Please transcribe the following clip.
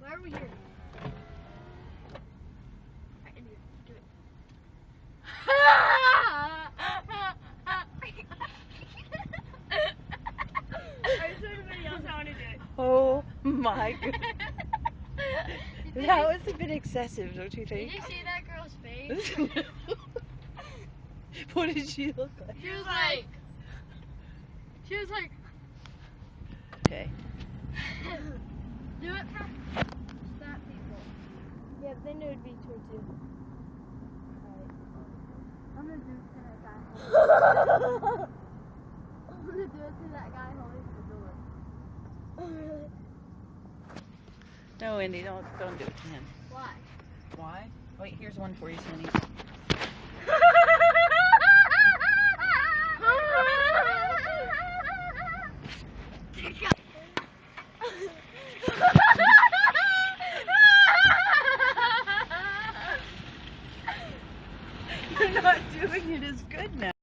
Why are we here? Alright, India, do it. Alright, so everybody else, I want to do it. Oh my goodness. That was a bit excessive, don't you think? Did you see that girl's face? What did she look like? She was like... Okay. Do it for that people. Yeah, but then it would be towards you. Alright. I'm gonna do it to that guy holding I'm gonna do it to that guy holding the door. No, Indy, don't do it to him. Why? Why? Wait, here's one for you, Sonny. You're not doing it as good now.